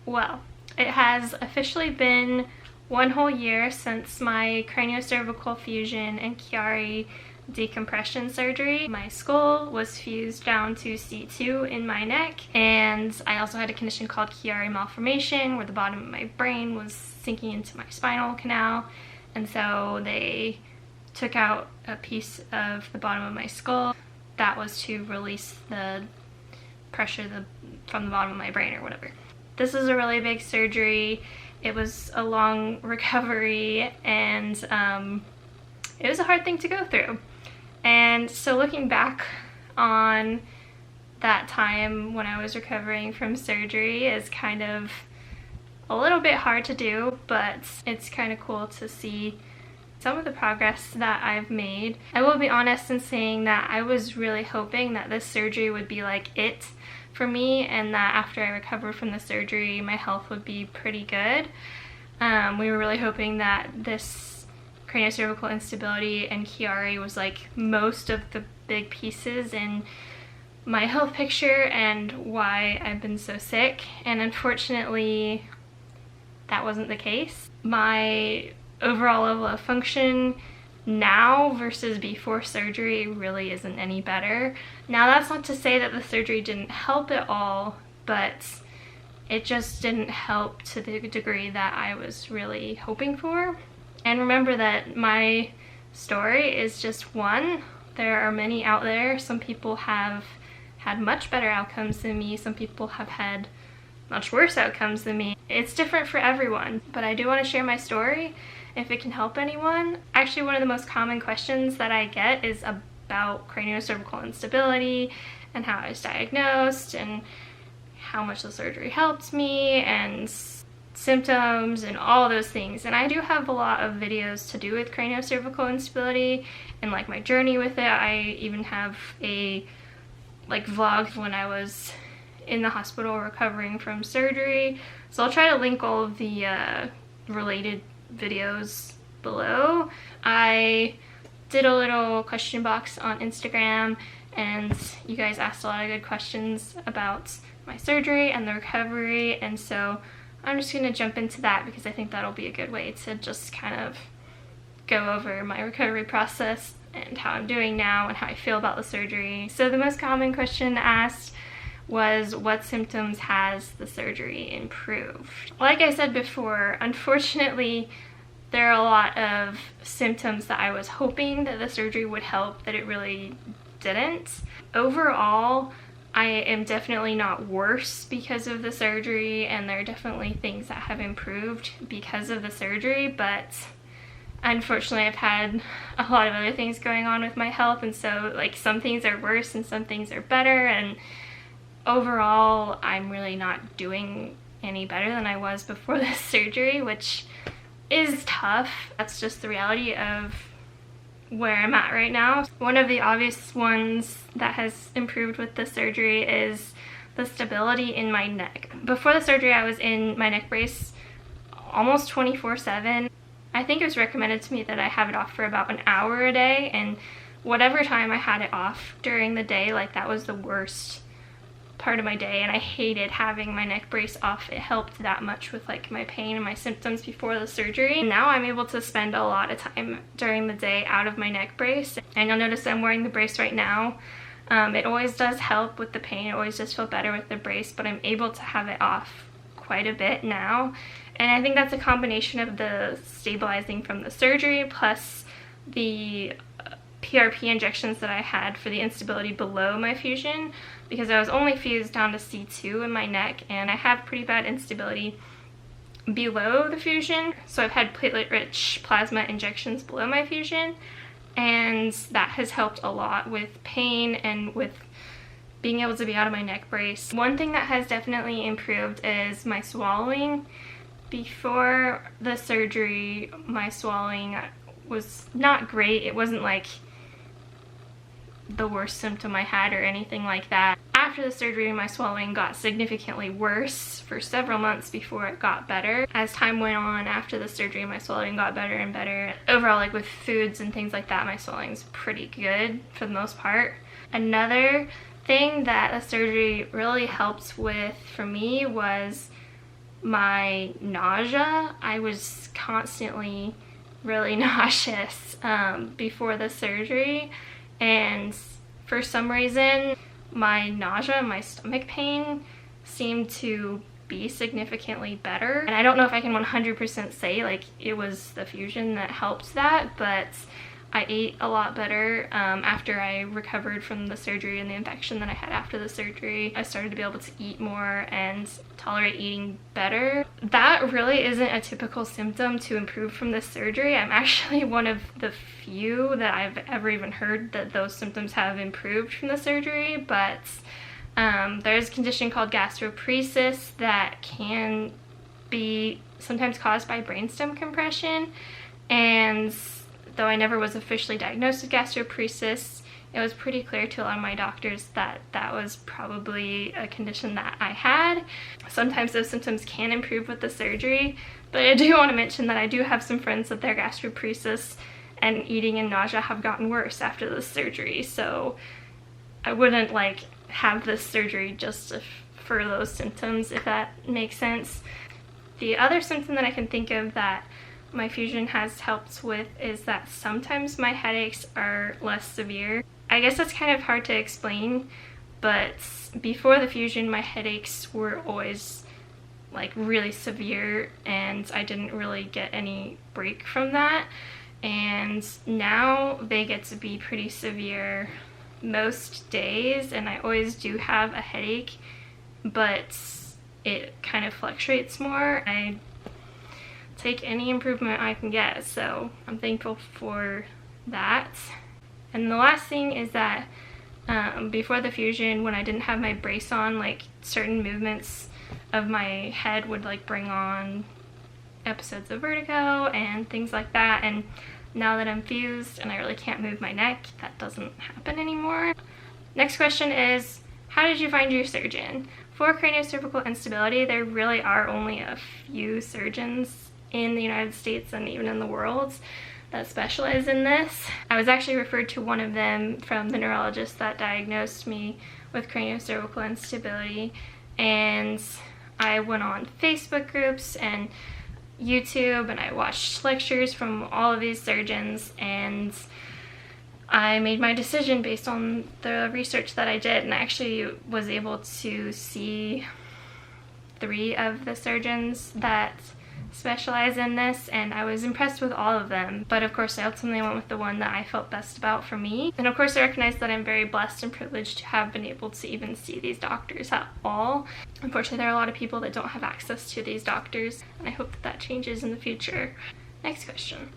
Well, it has officially been 1 whole year since my craniocervical fusion and Chiari decompression surgery. My skull was fused down to C2 in my neck, and I also had a condition called Chiari malformation, where the bottom of my brain was sinking into my spinal canal, and so they took out a piece of the bottom of my skull. That was to release the pressure from the bottom of my brain or whatever. This is a really big surgery. It was a long recovery, and it was a hard thing to go through. And so looking back on that time when I was recovering from surgery is kind of a little bit hard to do, but it's kind of cool to see some of the progress that I've made. I will be honest in saying that I was really hoping that this surgery would be like it for me, and that after I recovered from the surgery my health would be pretty good. We were really hoping that this craniocervical instability and Chiari was like most of the big pieces in my health picture and why I've been so sick, and unfortunately that wasn't the case. My overall level of function now versus before surgery really isn't any better. Now, that's not to say that the surgery didn't help at all, but it just didn't help to the degree that I was really hoping for. And remember that my story is just one. There are many out there. Some people have had much better outcomes than me. Some people have had much worse outcomes than me. It's different for everyone, but I do want to share my story if it can help anyone. Actually, one of the most common questions that I get is about craniocervical instability and how I was diagnosed and how much the surgery helped me and symptoms and all those things. And I do have a lot of videos to do with craniocervical instability and like my journey with it. I even have a vlog when I was in the hospital recovering from surgery. So I'll try to link all of the related videos below. I did a little question box on Instagram, and you guys asked a lot of good questions about my surgery and the recovery, and so I'm just gonna jump into that because I think that'll be a good way to just kind of go over my recovery process and how I'm doing now and how I feel about the surgery. So the most common question asked was, what symptoms has the surgery improved? Like I said before, unfortunately, there are a lot of symptoms that I was hoping that the surgery would help that it really didn't. Overall, I am definitely not worse because of the surgery, and there are definitely things that have improved because of the surgery, but unfortunately I've had a lot of other things going on with my health, and so like some things are worse and some things are better, and overall I'm really not doing any better than I was before this surgery, which is tough. That's just the reality of where I'm at right now. One of the obvious ones that has improved with the surgery is the stability in my neck. Before the surgery I was in my neck brace almost 24/7. I think it was recommended to me that I have it off for about an hour a day, and whatever time I had it off during the day, like that was the worst part of my day, and I hated having my neck brace off. It helped that much with like my pain and my symptoms before the surgery. Now I'm able to spend a lot of time during the day out of my neck brace, and you'll notice I'm wearing the brace right now. It always does help with the pain, it always does feel better with the brace, but I'm able to have it off quite a bit now, and I think that's a combination of the stabilizing from the surgery plus the PRP injections that I had for the instability below my fusion, because I was only fused down to C2 in my neck, and I have pretty bad instability below the fusion, so I've had platelet-rich plasma injections below my fusion, and that has helped a lot with pain and with being able to be out of my neck brace. One thing that has definitely improved is my swallowing. Before the surgery, my swallowing was not great. It wasn't like the worst symptom I had or anything like that. After the surgery, my swallowing got significantly worse for several months before it got better. As time went on after the surgery, my swallowing got better and better. Overall, like with foods and things like that, my swallowing's pretty good for the most part. Another thing that the surgery really helped with for me was my nausea. I was constantly really nauseous before the surgery, and for some reason my nausea and my stomach pain seemed to be significantly better. And I don't know if I can 100% say like it was the fusion that helped that, but I ate a lot better after I recovered from the surgery and the infection that I had after the surgery. I started to be able to eat more and tolerate eating better. That really isn't a typical symptom to improve from this surgery. I'm actually one of the few that I've ever even heard that those symptoms have improved from the surgery, but there's a condition called gastroparesis that can be sometimes caused by brainstem compression, and though I never was officially diagnosed with gastroparesis, it was pretty clear to a lot of my doctors that that was probably a condition that I had. Sometimes those symptoms can improve with the surgery, but I do want to mention that I do have some friends that their gastroparesis and eating and nausea have gotten worse after the surgery, so I wouldn't like have this surgery just for those symptoms, if that makes sense. The other symptom that I can think of that my fusion has helped with is that sometimes my headaches are less severe. I guess that's kind of hard to explain, but before the fusion my headaches were always like really severe and I didn't really get any break from that, and now they get to be pretty severe most days, and I always do have a headache, but it kind of fluctuates more. I take any improvement I can get, so I'm thankful for that. And the last thing is that before the fusion, when I didn't have my brace on, like certain movements of my head would like bring on episodes of vertigo and things like that, and now that I'm fused and I really can't move my neck, that doesn't happen anymore. Next question is, how did you find your surgeon? For craniocervical instability, there really are only a few surgeons in the United States and even in the world that specialize in this. I was actually referred to one of them from the neurologist that diagnosed me with craniocervical instability, and I went on Facebook groups and YouTube and I watched lectures from all of these surgeons, and I made my decision based on the research that I did, and I actually was able to see 3 of the surgeons that specialize in this, and I was impressed with all of them, but of course I ultimately went with the one that I felt best about for me. And of course I recognize that I'm very blessed and privileged to have been able to even see these doctors at all. Unfortunately, there are a lot of people that don't have access to these doctors, and I hope that that changes in the future. Next question.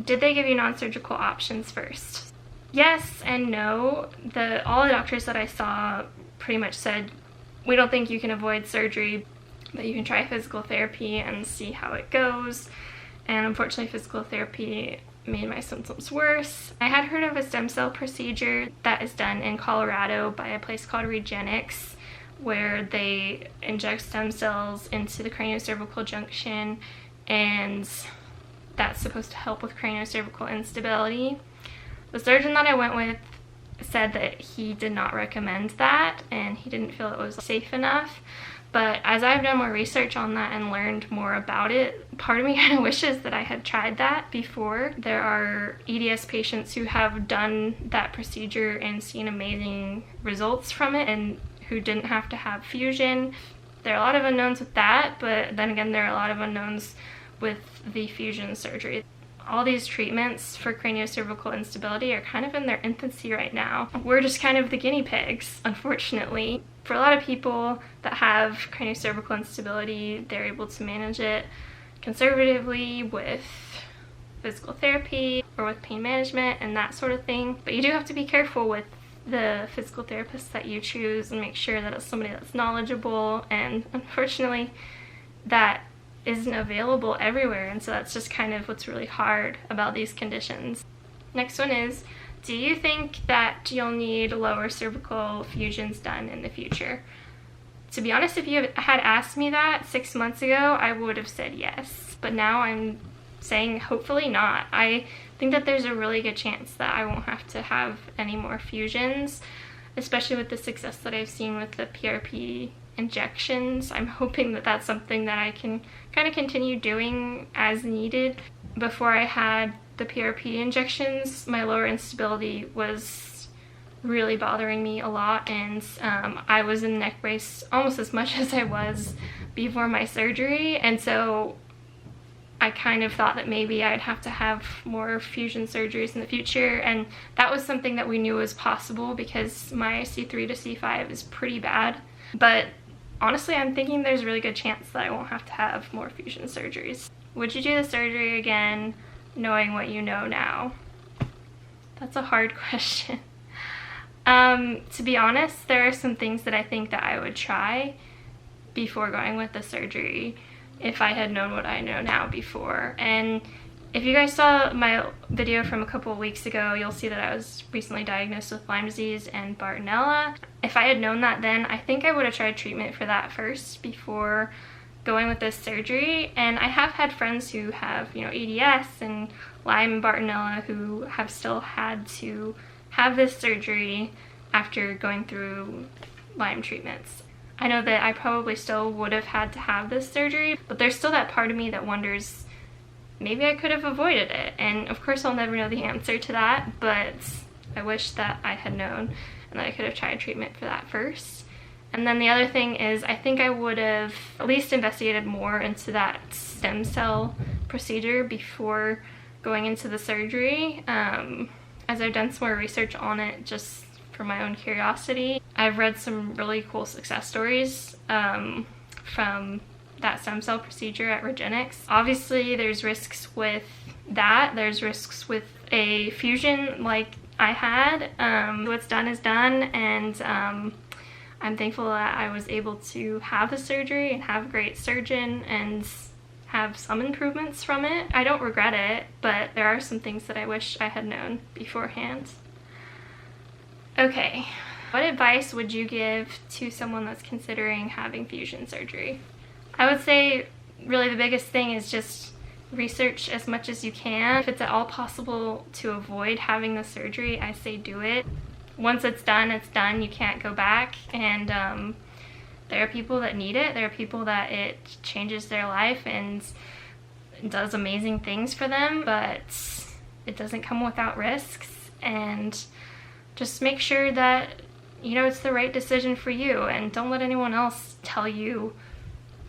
Did they give you non-surgical options first? Yes and no. All the doctors that I saw pretty much said, we don't think you can avoid surgery, but you can try physical therapy and see how it goes. And unfortunately, physical therapy made my symptoms worse. I had heard of a stem cell procedure that is done in Colorado by a place called Regenix, where they inject stem cells into the craniocervical junction, and that's supposed to help with craniocervical instability. The surgeon that I went with said that he did not recommend that and he didn't feel it was safe enough. But as I've done more research on that and learned more about it, part of me kind of wishes that I had tried that before. There are EDS patients who have done that procedure and seen amazing results from it and who didn't have to have fusion. There are a lot of unknowns with that, but then again, there are a lot of unknowns with the fusion surgery. All these treatments for craniocervical instability are kind of in their infancy right now. We're just kind of the guinea pigs, unfortunately. For a lot of people that have craniocervical instability, they're able to manage it conservatively with physical therapy or with pain management and that sort of thing. But you do have to be careful with the physical therapist that you choose and make sure that it's somebody that's knowledgeable, and unfortunately that isn't available everywhere, and so that's just kind of what's really hard about these conditions. Next one is, do you think that you'll need lower cervical fusions done in the future? To be honest, if you had asked me that 6 months ago, I would have said yes, but now I'm saying hopefully not. I think that there's a really good chance that I won't have to have any more fusions, especially with the success that I've seen with the PRP injections. I'm hoping that that's something that I can kind of continue doing as needed. Before I had the PRP injections, my lower instability was really bothering me a lot, and I was in neck brace almost as much as I was before my surgery, and so I kind of thought that maybe I'd have to have more fusion surgeries in the future, and that was something that we knew was possible because my C3 to C5 is pretty bad. But honestly, I'm thinking there's a really good chance that I won't have to have more fusion surgeries. Would you do the surgery again, knowing what you know now? That's a hard question. To be honest, there are some things that I think that I would try before going with the surgery if I had known what I know now before. And if you guys saw my video from a couple of weeks ago, you'll see that I was recently diagnosed with Lyme disease and Bartonella. If I had known that then, I think I would have tried treatment for that first before going with this surgery. And I have had friends who have, you know, EDS and Lyme and Bartonella who have still had to have this surgery after going through Lyme treatments. I know that I probably still would have had to have this surgery, but there's still that part of me that wonders, maybe I could have avoided it. And of course I'll never know the answer to that, but I wish that I had known and that I could have tried treatment for that first. And then the other thing is, I think I would have at least investigated more into that stem cell procedure before going into the surgery, as I've done some more research on it just for my own curiosity. I've read some really cool success stories from that stem cell procedure at Regenix. Obviously there's risks with that. There's risks with a fusion like I had. What's done is done, and I'm thankful that I was able to have the surgery and have a great surgeon and have some improvements from it. I don't regret it, but there are some things that I wish I had known beforehand. Okay, what advice would you give to someone that's considering having fusion surgery? I would say really the biggest thing is just research as much as you can. If it's at all possible to avoid having the surgery, I say do it. Once it's done, it's done. You can't go back, and there are people that need it. There are people that it changes their life and does amazing things for them, but it doesn't come without risks. And just make sure that, you know, it's the right decision for you, and don't let anyone else tell you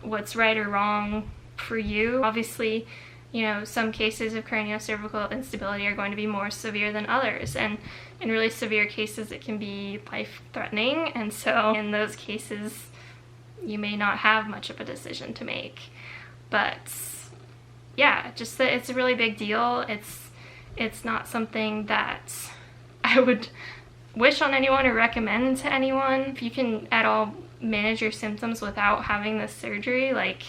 what's right or wrong for you. Obviously, you know, some cases of craniocervical instability are going to be more severe than others, and in really severe cases it can be life-threatening, and so in those cases you may not have much of a decision to make. But yeah, just that it's a really big deal. It's not something that I would wish on anyone or recommend to anyone. If you can at all manage your symptoms without having this surgery, like,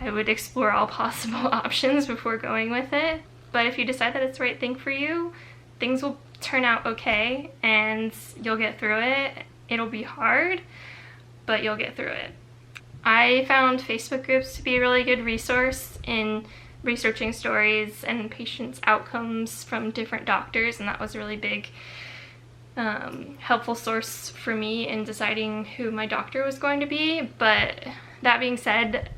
I would explore all possible options before going with it. But if you decide that it's the right thing for you, things will turn out okay and you'll get through it. It'll be hard, but you'll get through it. I found Facebook groups to be a really good resource in researching stories and patients' outcomes from different doctors, and that was a really big helpful source for me in deciding who my doctor was going to be. But that being said,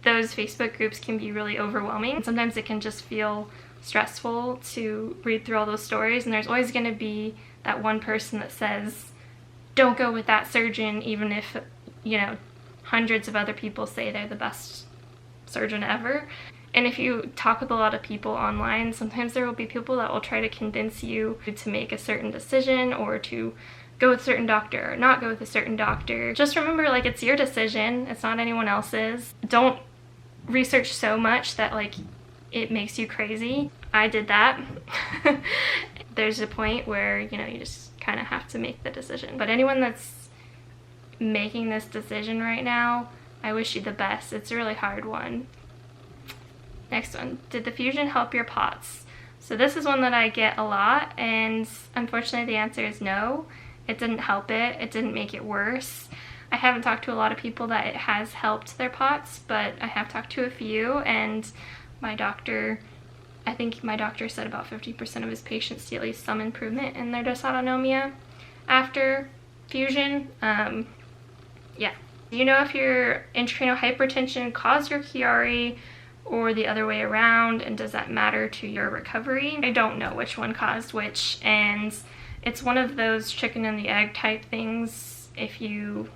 those Facebook groups can be really overwhelming. Sometimes it can just feel stressful to read through all those stories, and there's always going to be that one person that says, don't go with that surgeon, even if, you know, hundreds of other people say they're the best surgeon ever. And if you talk with a lot of people online, sometimes there will be people that will try to convince you to make a certain decision, or to go with a certain doctor or not go with a certain doctor. Just remember, like, it's your decision, it's not anyone else's. Don't research so much that, like, it makes you crazy. I did that. There's a point where, you know, you just kind of have to make the decision. But anyone that's making this decision right now, I wish you the best. It's a really hard one. Next one, did the fusion help your POTS? So this is one that I get a lot, and unfortunately the answer is no. It didn't help it. It didn't make it worse. I haven't talked to a lot of people that it has helped their POTS, but I have talked to a few, and my doctor, I think my doctor said about 50% of his patients see at least some improvement in their dysautonomia after fusion. Yeah, Do you know if your intracranial hypertension caused your Chiari or the other way around, and does that matter to your recovery? I don't know which one caused which, and it's one of those chicken and the egg type things. If you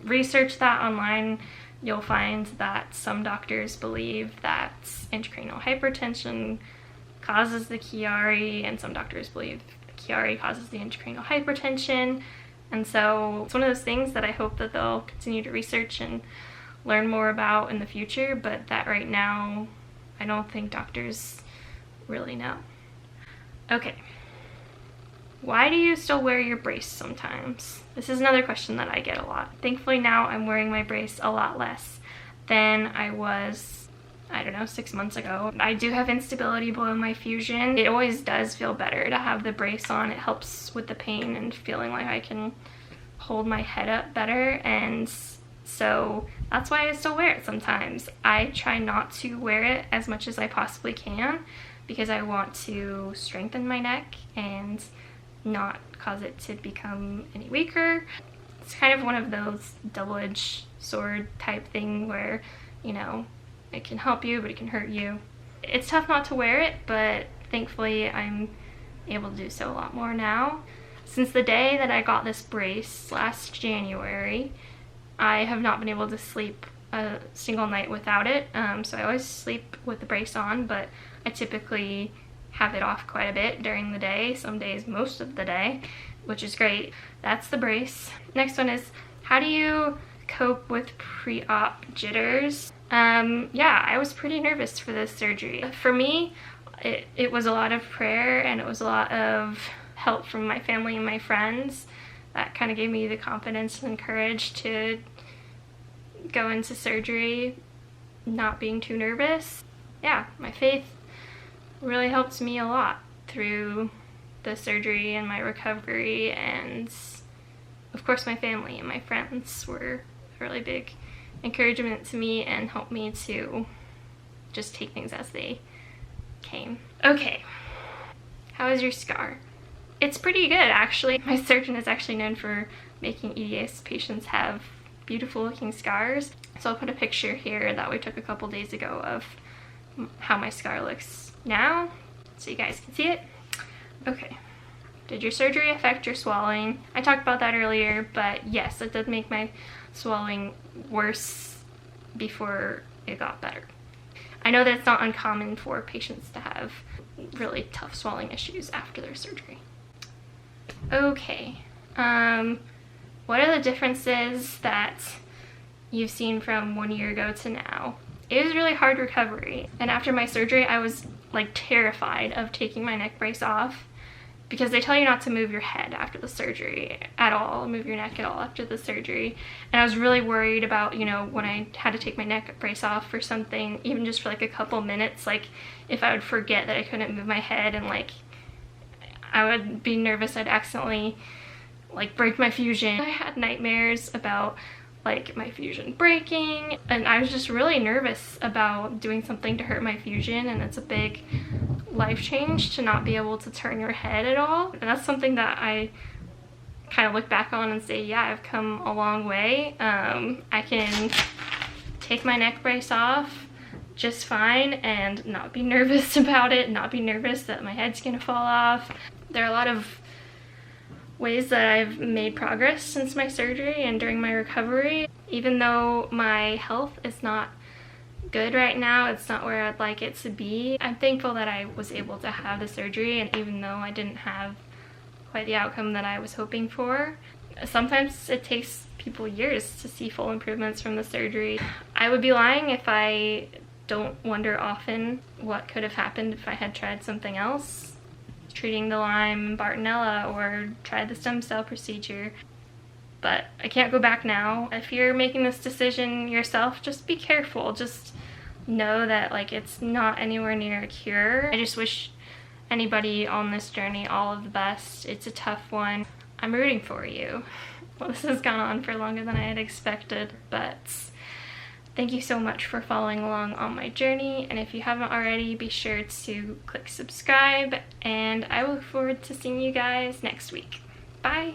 research that online, you'll find that some doctors believe that intracranial hypertension causes the Chiari, and some doctors believe the Chiari causes the intracranial hypertension. And so it's one of those things that I hope that they'll continue to research and learn more about in the future, but that right now I don't think doctors really know. Okay. Why do you still wear your brace sometimes? This is another question that I get a lot. Thankfully now I'm wearing my brace a lot less than I was, I don't know, 6 months ago. I do have instability below my fusion. It always does feel better to have the brace on. It helps with the pain and feeling like I can hold my head up better, and so that's why I still wear it sometimes. I try not to wear it as much as I possibly can because I want to strengthen my neck and not cause it to become any weaker. It's kind of one of those double-edged sword type thing where, you know, it can help you but it can hurt you. It's tough not to wear it, but thankfully I'm able to do so a lot more now. Since the day that I got this brace last January, I have not been able to sleep a single night without it. So I always sleep with the brace on, but I typically have it off quite a bit during the day, some days most of the day, which is great. That's the brace. Next one is, how do you cope with pre-op jitters? Yeah, I was pretty nervous for this surgery. For me, it was a lot of prayer, and it was a lot of help from my family and my friends. That kind of gave me the confidence and courage to go into surgery not being too nervous. Yeah, my faith really helped me a lot through the surgery and my recovery, and of course my family and my friends were a really big encouragement to me and helped me to just take things as they came. Okay, how is your scar? It's pretty good, actually. My surgeon is actually known for making EDS patients have beautiful looking scars. So I'll put a picture here that we took a couple days ago of how my scar looks now, so you guys can see it. Okay. Did your surgery affect your swallowing? I talked about that earlier, but yes, it did make my swallowing worse before it got better. I know that it's not uncommon for patients to have really tough swallowing issues after their surgery. Okay, what are the differences that you've seen from 1 year ago to now? It was really hard recovery, and after my surgery I was like terrified of taking my neck brace off, because they tell you not to move your head after the surgery at all, move your neck at all after the surgery. And I was really worried about, you know, when I had to take my neck brace off for something, even just for like a couple minutes, like if I would forget that I couldn't move my head, and like I would be nervous I'd accidentally like break my fusion. I had nightmares about like my fusion breaking, and I was just really nervous about doing something to hurt my fusion, and it's a big life change to not be able to turn your head at all. And that's something that I kind of look back on and say, yeah, I've come a long way. I can take my neck brace off just fine and not be nervous about it, not be nervous that my head's gonna fall off. There are a lot of ways that I've made progress since my surgery and during my recovery. Even though my health is not good right now, it's not where I'd like it to be, I'm thankful that I was able to have the surgery, and even though I didn't have quite the outcome that I was hoping for, sometimes it takes people years to see full improvements from the surgery. I would be lying if I don't wonder often what could have happened if I had tried something else, treating the Lyme Bartonella, or tried the stem cell procedure. But I can't go back now. If you're making this decision yourself, just be careful. Just know that like it's not anywhere near a cure. I just wish anybody on this journey all of the best. It's a tough one. I'm rooting for you. Well, this has gone on for longer than I had expected, but thank you so much for following along on my journey, and if you haven't already, be sure to click subscribe, and I look forward to seeing you guys next week. Bye!